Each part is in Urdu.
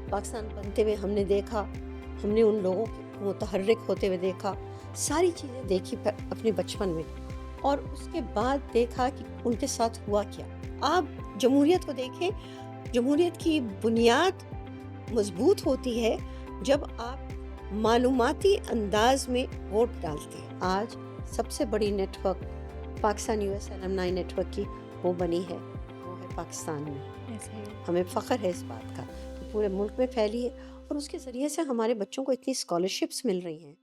پاکستان بنتے ہوئے ہم نے دیکھا، ہم نے ان لوگوں کو متحرک ہوتے ہوئے دیکھا، ساری چیزیں دیکھی اپنے بچپن میں، اور اس کے بعد دیکھا کہ ان کے ساتھ ہوا کیا۔ آپ جمہوریت کو دیکھیں، جمہوریت کی بنیاد مضبوط ہوتی ہے جب آپ معلوماتی انداز میں ووٹ ڈالتے ہیں۔ آج سب سے بڑی network Pakistan U S alumni network کی وہ بنی ہے، وہ ہے پاکستان میں۔ ہمیں فخر ہے اس بات کا کہ پورے ملک میں پھیلی ہے، اور اس کے ذریعے سے ہمارے بچوں کو اتنی اسکالرشپس مل رہی ہیں۔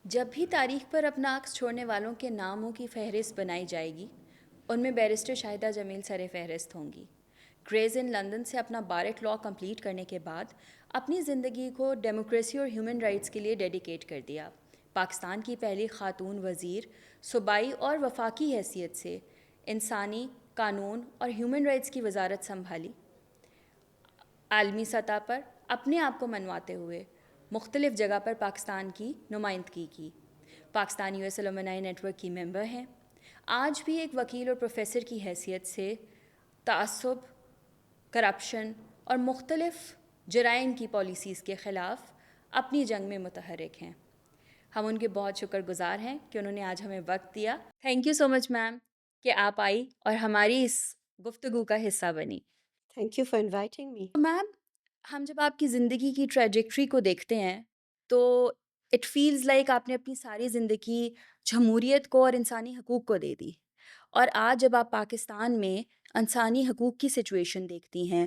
جب بھی تاریخ پر اپنا عکس چھوڑنے والوں کے ناموں کی فہرست بنائی جائے گی، ان میں بیرسٹر شاہدہ جمیل سر فہرست ہوں گی۔ گریز ان لندن سے اپنا بارٹ لاء کمپلیٹ کرنے کے بعد اپنی زندگی کو ڈیموکریسی اور ہیومن رائٹس کے لیے ڈیڈیکیٹ کر دیا۔ پاکستان کی پہلی خاتون وزیر، صوبائی اور وفاقی حیثیت سے انسانی، قانون اور ہیومن رائٹس کی وزارت سنبھالی۔ عالمی سطح پر اپنے آپ کو منواتے ہوئے مختلف جگہ پر پاکستان کی نمائندگی کی۔ Pakistan U S alumni network کی ممبر ہیں۔ آج بھی ایک وکیل اور پروفیسر کی حیثیت سے تعصب، کرپشن اور مختلف جرائم کی پالیسیز کے خلاف اپنی جنگ میں متحرک ہیں۔ ہم ان کے بہت شکر گزار ہیں کہ انہوں نے آج ہمیں وقت دیا۔ تھینک یو سو مچ میم کہ آپ آئی اور ہماری اس گفتگو کا حصہ بنی۔ Thank you for inviting me. Ma'am, ہم جب آپ کی زندگی کی ٹریجیکٹری کو دیکھتے ہیں تو اٹ فیلز لائک آپ نے اپنی ساری زندگی جمہوریت کو اور انسانی حقوق کو دے دی، اور آج جب آپ پاکستان میں انسانی حقوق کی سچویشن دیکھتی ہیں،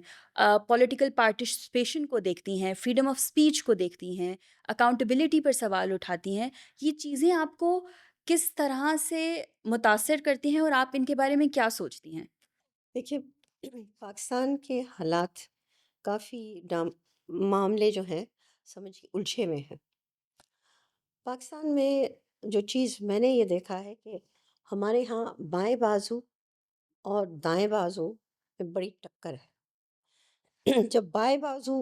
پولیٹیکل پارٹیسپیشن کو دیکھتی ہیں، فریڈم آف اسپیچ کو دیکھتی ہیں، اکاؤنٹیبلٹی پر سوال اٹھاتی ہیں، یہ چیزیں آپ کو کس طرح سے متاثر کرتی ہیں اور آپ ان کے بارے میں کیا سوچتی ہیں؟ دیکھیے، پاکستان کے حالات کافی معاملے جو ہیں سمجھ الجھے میں ہیں۔ پاکستان میں جو چیز میں نے یہ دیکھا ہے کہ ہمارے ہاں بائیں بازو اور دائیں بازو میں بڑی ٹکر ہے۔ جب بائیں بازو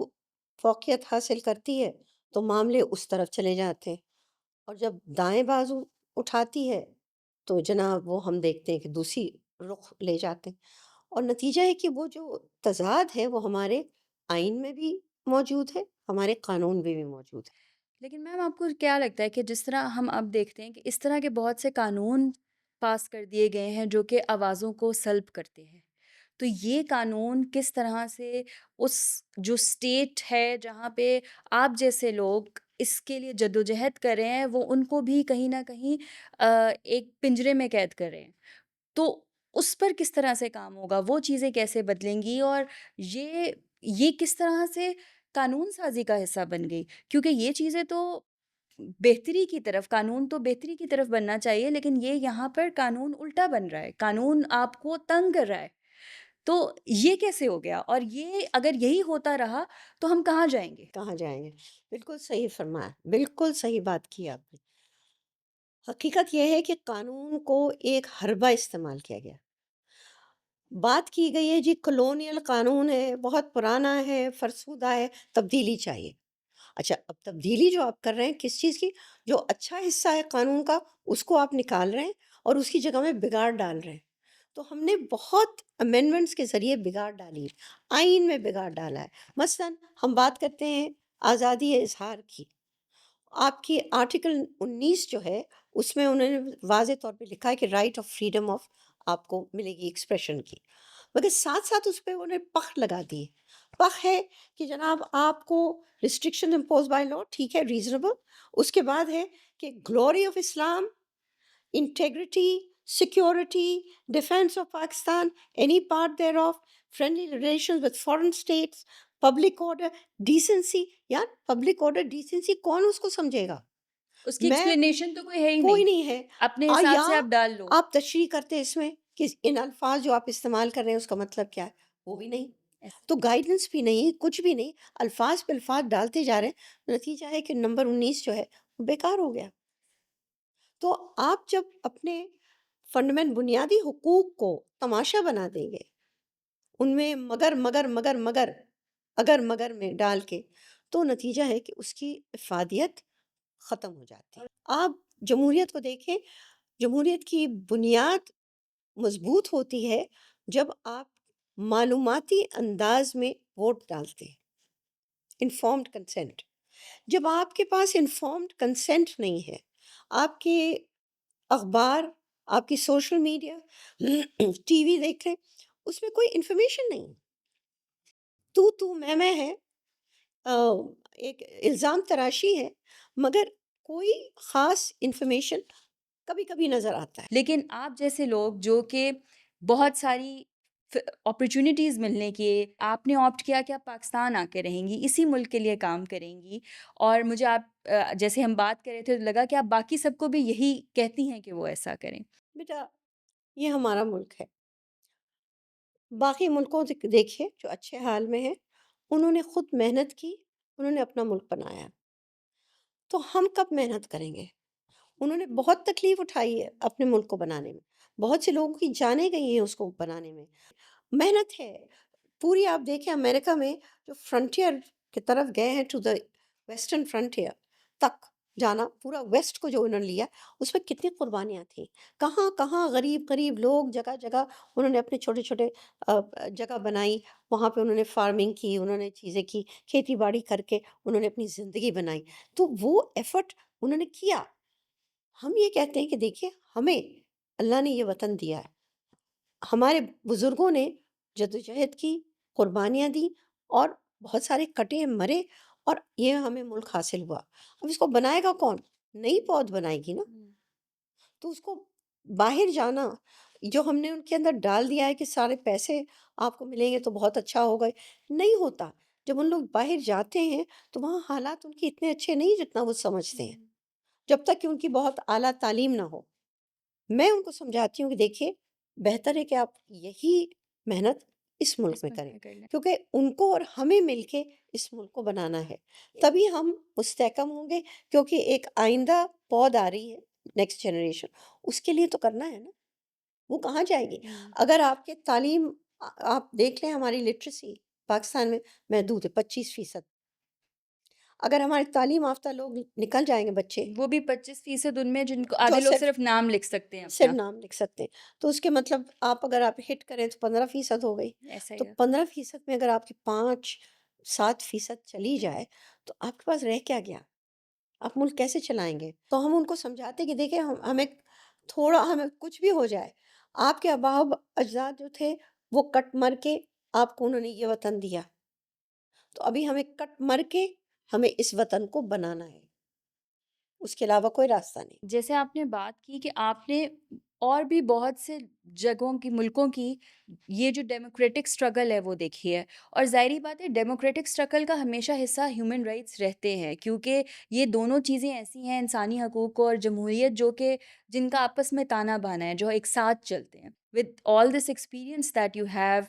فوقیت حاصل کرتی ہے تو معاملے اس طرف چلے جاتے ہیں، اور جب دائیں بازو اٹھاتی ہے تو جناب وہ ہم دیکھتے ہیں کہ دوسری رخ لے جاتے ہیں، اور نتیجہ ہے کہ وہ جو تضاد ہے وہ ہمارے آئین میں بھی موجود ہے، ہمارے قانون میں بھی موجود ہے۔ لیکن میم، آپ کو کیا لگتا ہے کہ جس طرح ہم اب دیکھتے ہیں کہ اس طرح کے بہت سے قانون پاس کر دیے گئے ہیں جو کہ آوازوں کو سلب کرتے ہیں، تو یہ قانون کس طرح سے اس جو اسٹیٹ ہے جہاں پہ آپ جیسے لوگ اس کے لیے جدوجہد کر رہے ہیں، وہ ان کو بھی کہیں نہ کہیں ایک پنجرے میں قید کر رہے ہیں، تو اس پر کس طرح سے کام ہوگا؟ وہ چیزیں کیسے بدلیں گی؟ اور یہ کس طرح سے قانون سازی کا حصہ بن گئی؟ کیونکہ یہ چیزیں تو بہتری کی طرف، قانون تو بہتری کی طرف بننا چاہیے، لیکن یہ یہاں پر قانون الٹا بن رہا ہے، قانون آپ کو تنگ کر رہا ہے، تو یہ کیسے ہو گیا؟ اور یہ اگر یہی ہوتا رہا تو ہم کہاں جائیں گے؟ کہاں جائیں گے؟ بالکل صحیح فرمایا، بالکل صحیح بات کی آپ نے۔ حقیقت یہ ہے کہ قانون کو ایک حربہ استعمال کیا گیا۔ بات کی گئی ہے جی کلونیل قانون ہے، بہت پرانا ہے، فرسودہ ہے، تبدیلی چاہیے۔ اچھا، اب تبدیلی جو آپ کر رہے ہیں کس چیز کی؟ جو اچھا حصہ ہے قانون کا اس کو آپ نکال رہے ہیں اور اس کی جگہ میں بگاڑ ڈال رہے ہیں۔ تو ہم نے بہت امینڈمنٹس کے ذریعے بگاڑ ڈالی ہے، آئین میں بگاڑ ڈالا ہے۔ مثلا ہم بات کرتے ہیں آزادی اظہار کی، آپ کی آرٹیکل 19 جو ہے اس میں انہوں نے واضح طور پہ لکھا ہے کہ رائٹ آف فریڈم آف آپ کو ملے گی ایکسپریشن کی، مگر ساتھ ساتھ اس پہ انہوں نے پخ لگا دی۔ پخ ہے کہ جناب آپ کو ریسٹرکشن امپوز بائی لا، ٹھیک ہے، ریزنیبل، اس کے بعد ہے کہ glory of Islam, integrity, security, defence of Pakistan, any part thereof, friendly relation with foreign states, public order, decency. یار پبلک آرڈر ڈیسنسی کون اس کو سمجھے گا؟ اس کی میں ایکسپلینیشن تو کوئی ہے ہی کوئی نہیں، نہیں ہے۔ اپنے حساب یا سے آپ ڈال لو۔ آپ تشریح کرتے اس میں کہ ان الفاظ جو آپ استعمال کر رہے ہیں اس کا مطلب کیا ہے، وہ بھی نہیں، تو گائیڈنس بھی نہیں، کچھ بھی نہیں، الفاظ پہ الفاظ ڈالتے جا رہے ہیں، نتیجہ ہے کہ نمبر 19 جو ہے وہ بیکار ہو گیا۔ تو آپ جب اپنے فنڈامنٹ بنیادی حقوق کو تماشا بنا دیں گے، ان میں مگر مگر مگر مگر اگر مگر میں ڈال کے، تو نتیجہ ہے کہ اس کی افادیت ختم ہو جاتی ہے۔ آپ جمہوریت کو دیکھیں، جمہوریت کی بنیاد مضبوط ہوتی ہے جب آپ معلوماتی انداز میں ووٹ ڈالتے ہیں، انفارمڈ کنسنٹ. جب آپ کے پاس انفارمڈ کنسنٹ نہیں ہے، آپ کے اخبار، آپ کی سوشل میڈیا، ٹی وی دیکھ رہے ہیں، اس میں کوئی انفارمیشن نہیں، تو میں ہے، آ، ایک الزام تراشی ہے، مگر کوئی خاص انفارمیشن کبھی کبھی نظر آتا ہے. لیکن آپ جیسے لوگ جو کہ بہت ساری اپرچونیٹیز ملنے کی آپ نے آپٹ کیا کہ آپ پاکستان آ کے رہیں گی، اسی ملک کے لیے کام کریں گی، اور مجھے آپ جیسے ہم بات کر رہے تھے تو لگا کہ آپ باقی سب کو بھی یہی کہتی ہیں کہ وہ ایسا کریں. بیٹا، یہ ہمارا ملک ہے. باقی ملکوں سے دیکھیے جو اچھے حال میں ہیں، انہوں نے خود محنت کی، انہوں نے اپنا ملک بنایا. تو ہم کب محنت کریں گے؟ انہوں نے بہت تکلیف اٹھائی ہے اپنے ملک کو بنانے میں، بہت سے لوگوں کی جانیں گئی ہیں اس کو بنانے میں. محنت ہے پوری. آپ دیکھیں امریکہ میں جو فرنٹیئر کی طرف گئے ہیں، ٹو دا ویسٹرن فرنٹیئر تک جانا، پورا ویسٹ کو جو انہوں نے لیا، اس میں کتنی قربانیاں تھیں. کہاں کہاں غریب غریب لوگ، جگہ جگہ انہوں نے اپنے چھوٹے چھوٹے جگہ بنائی، وہاں پہ انہوں نے فارمنگ کی، انہوں نے چیزیں کی، کھیتی باڑی کر کے انہوں نے اپنی زندگی بنائی. تو وہ ایفرٹ انہوں نے کیا. ہم یہ کہتے ہیں کہ دیکھیے ہمیں اللہ نے یہ وطن دیا ہے، ہمارے بزرگوں نے جدوجہد کی، قربانیاں دی، اور بہت سارے کٹے مرے، اور یہ ہمیں ملک حاصل ہوا. اب اس کو بنائے گا کون؟ نئی پود بنائے گی نا. تو اس کو باہر جانا، جو ہم نے ان کے اندر ڈال دیا ہے کہ سارے پیسے آپ کو ملیں گے تو بہت اچھا ہوگا، نہیں ہوتا. جب ان لوگ باہر جاتے ہیں تو وہاں حالات ان کے اتنے اچھے نہیں جتنا وہ سمجھتے ہیں، جب تک کہ ان کی بہت اعلیٰ تعلیم نہ ہو. میں ان کو سمجھاتی ہوں کہ دیکھیے بہتر ہے کہ آپ یہی محنت اس ملک اس میں ملک کریں، میں کر لیں. کیونکہ ان کو اور ہمیں مل کے اس ملک کو بنانا ہے. تبھی ہم مستحکم ہوں گے، کیونکہ ایک آئندہ پود آ رہی ہے، نیکسٹ جنریشن، اس کے لیے تو کرنا ہے نا. وہ کہاں جائے گی اگر آپ کے تعلیم، آپ دیکھ لیں ہماری لٹریسی پاکستان میں محدود ہے، 25%. اگر ہمارے تعلیم یافتہ لوگ نکل جائیں گے بچے، وہ بھی 25% ان میں جن کو جو آدھے لوگ صرف صرف نام لکھ سکتے ہیں صرف اپنا. نام لکھ سکتے ہیں، تو اس کے مطلب اگر آپ ہٹ کریں تو 15% ہو گئی. ایسا تو ہی ہے. 15% میں اگر آپ کی 5-7% چلی جائے تو آپ کے پاس رہ کیا گیا؟ آپ ملک کیسے چلائیں گے؟ تو ہم ان کو سمجھاتے کہ دیکھیں ہمیں تھوڑا، ہمیں کچھ بھی ہو جائے، آپ کے آباء و اجداد جو تھے وہ کٹ مر کے آپ کو انہوں نے یہ وطن دیا، تو ابھی ہمیں کٹ مر کے ہمیں اس وطن کو بنانا ہے، اس کے علاوہ کوئی راستہ نہیں. جیسے آپ نے بات کی کہ آپ نے اور بھی بہت سے جگہوں کی، ملکوں کی یہ جو ڈیموکریٹک سٹرگل ہے وہ دیکھی ہے، اور ظاہری بات ہے ڈیموکریٹک سٹرگل کا ہمیشہ حصہ ہیومن رائٹس رہتے ہیں، کیونکہ یہ دونوں چیزیں ایسی ہیں، انسانی حقوق اور جمہوریت، جو کہ جن کا آپس میں تانا بانا ہے، جو ایک ساتھ چلتے ہیں. With all this experience that you have,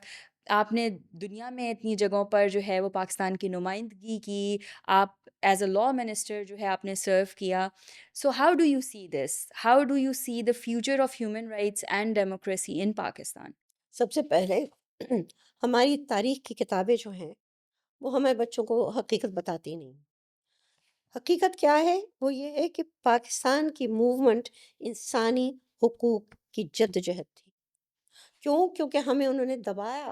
آپ نے دنیا میں اتنی جگہوں پر جو ہے وہ پاکستان کی نمائندگی کی، آپ ایز اے لا منسٹر جو ہے آپ نے سرو کیا. So how do you see this? How do you see the future of human rights and democracy in Pakistan? سب سے پہلے ہماری تاریخ کی کتابیں جو ہیں وہ ہمیں بچوں کو حقیقت بتاتی نہیں. حقیقت کیا ہے؟ وہ یہ ہے کہ پاکستان کی موومنٹ انسانی حقوق کی جدوجہد تھی. کیوں؟ کیونکہ ہمیں انہوں نے دبایا،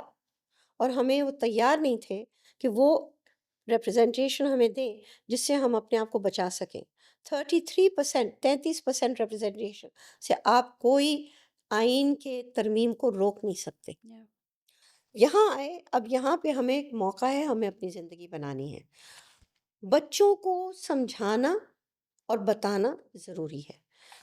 اور ہمیں وہ تیار نہیں تھے کہ وہ ریپرزنٹیشن ہمیں دیں جس سے ہم اپنے آپ کو بچا سکیں. 33% ریپرزنٹیشن سے آپ کوئی آئین کے ترمیم کو روک نہیں سکتے. Yeah. یہاں آئے، اب یہاں پہ ہمیں ایک موقع ہے، ہمیں اپنی زندگی بنانی ہے. بچوں کو سمجھانا اور بتانا ضروری ہے.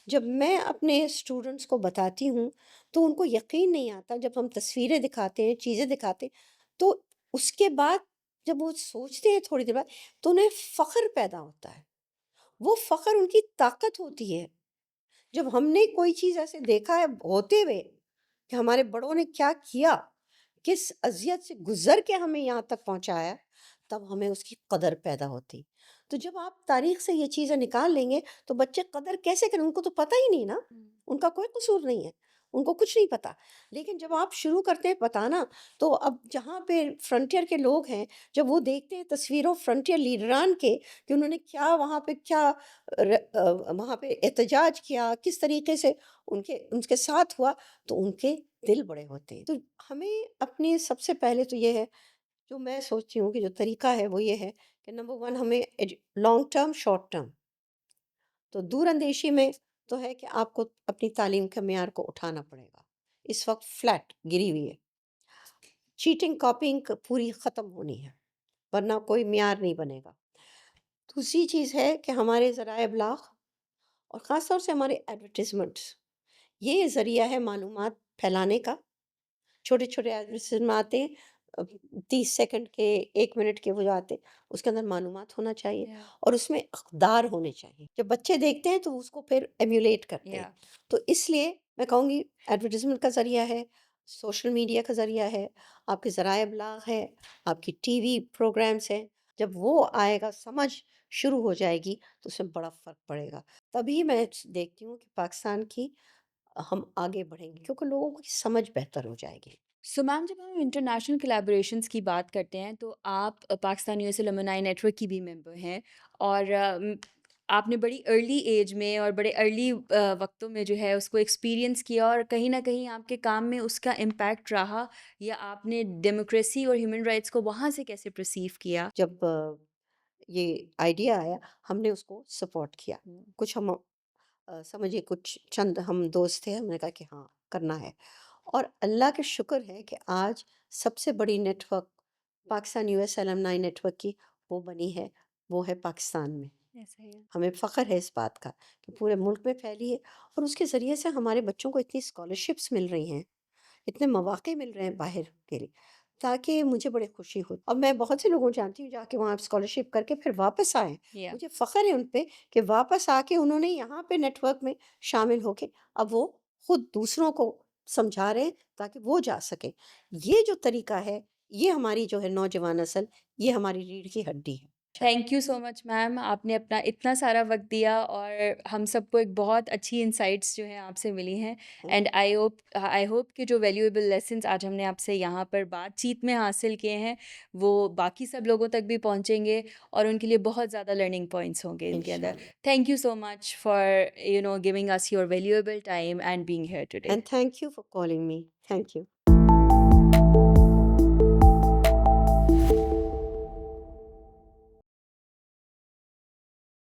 جب میں اپنے اسٹوڈنٹس کو بتاتی ہوں تو ان کو یقین نہیں آتا. جب ہم تصویریں دکھاتے ہیں، چیزیں دکھاتے ہیں، تو اس کے بعد جب وہ سوچتے ہیں تھوڑی دیر بعد تو انہیں فخر پیدا ہوتا ہے. وہ فخر ان کی طاقت ہوتی ہے. جب ہم نے کوئی چیز ایسے دیکھا ہے ہوتے ہوئے کہ ہمارے بڑوں نے کیا کیا، کس اذیت سے گزر کے ہمیں یہاں تک پہنچایا، تب ہمیں اس کی قدر پیدا ہوتی. تو جب آپ تاریخ سے یہ چیزیں نکال لیں گے تو بچے قدر کیسے کریں؟ ان کو تو پتہ ہی نہیں نا، ان کا کوئی قصور نہیں ہے. ان کو کچھ نہیں پتا. لیکن جب آپ شروع کرتے ہیں بتانا، تو اب جہاں پہ فرنٹیئر کے لوگ ہیں، جب وہ دیکھتے ہیں تصویروں فرنٹیئر لیڈران کے کہ انہوں نے کیا وہاں پہ کیا وہاں پہ احتجاج کیا، کس طریقے سے ان کے ساتھ ہوا، تو ان کے دل بڑے ہوتے ہیں. تو ہمیں اپنی سب سے پہلے تو یہ ہے، جو میں سوچتی ہوں کہ جو طریقہ ہے وہ یہ ہے کہ نمبر ون ہمیں لانگ ٹرم شارٹ ٹرم. تو دور اندیشی میں تو ہے کہ آپ کو اپنی تعلیم کے معیار کو اٹھانا پڑے گا. اس وقت فلیٹ گری ہوئی ہے. چیٹنگ کاپینگ پوری ختم ہونی ہے، ورنہ کوئی معیار نہیں بنے گا. دوسری چیز ہے کہ ہمارے ذرائع ابلاغ اور خاص طور سے ہمارے ایڈورٹیزمنٹس، یہ ذریعہ ہے معلومات پھیلانے کا. چھوٹے چھوٹے ایڈورٹیزمنٹ آتے ہیں، 30 سیکنڈ کے، 1 منٹ کے وہ جو آتے ہیں، اس کے اندر معلومات ہونا چاہیے Yeah. اور اس میں اقدار ہونے چاہیے. جب بچے دیکھتے ہیں تو اس کو پھر ایمیولیٹ کرتے ہیں. Yeah. تو اس لیے میں کہوں گی ایڈورٹیزمنٹ کا ذریعہ ہے، سوشل میڈیا کا ذریعہ ہے، آپ کے ذرائع ابلاغ ہے، آپ کی ٹی وی پروگرامس ہیں. جب وہ آئے گا، سمجھ شروع ہو جائے گی، تو اس میں بڑا فرق پڑے گا. تبھی میں دیکھتی ہوں کہ پاکستان کی ہم آگے بڑھیں گے، کیونکہ لوگوں کی سمجھ بہتر ہو جائے گی. سو میم، جب ہم انٹرنیشنل کلیبوریشنس کی بات کرتے ہیں تو آپ Pakistan U S alumni network کی بھی ممبر ہیں، اور آپ نے بڑی ارلی ایج میں اور بڑے ارلی وقتوں میں جو ہے اس کو ایکسپیرینس کیا، اور کہیں نہ کہیں آپ کے کام میں اس کا امپیکٹ رہا، یا آپ نے ڈیموکریسی اور ہیومن رائٹس کو وہاں سے کیسے پرسیو کیا؟ جب یہ آئیڈیا آیا، ہم نے اس کو سپورٹ کیا. کچھ ہم سمجھیے کچھ چند ہم دوست تھے، ہم نے کہا کہ ہاں کرنا ہے. اور اللہ کا شکر ہے کہ آج سب سے بڑی network Pakistan U S alumni network کی وہ بنی ہے، وہ ہے پاکستان میں. ایسا ہی ہے. ہمیں فخر ہے اس بات کا کہ پورے ملک میں پھیلی ہے، اور اس کے ذریعے سے ہمارے بچوں کو اتنی اسکالرشپس مل رہی ہیں، اتنے مواقع مل رہے ہیں باہر کے لیے، تاکہ مجھے بڑی خوشی ہو. اب میں بہت سے لوگوں جانتی ہوں جا کے وہاں اسکالرشپ کر کے پھر واپس آئے. Yeah. مجھے فخر ہے ان پہ کہ واپس آ کے انہوں نے یہاں پہ نیٹ ورک میں شامل ہو کے اب وہ خود دوسروں کو سمجھا رہے ہیں تاکہ وہ جا سکیں. یہ جو طریقہ ہے، یہ ہماری جو ہے نوجوان نسل، یہ ہماری ریڑھ کی ہڈی ہے. تھینک یو سو مچ میم، آپ نے اپنا اتنا سارا وقت دیا، اور ہم سب کو ایک بہت اچھی انسائٹس جو ہیں آپ سے ملی ہیں. اینڈ آئی ہوپ کہ جو ویلیویبل لیسنس آج ہم نے آپ سے یہاں پر بات چیت میں حاصل کیے ہیں وہ باقی سب لوگوں تک بھی پہنچیں گے، اور ان کے لیے بہت زیادہ لرننگ پوائنٹس ہوں گے ان کے اندر. انشاءاللہ. Thank you so much for giving us your valuable time and being here today. And thank you for calling me. Thank you.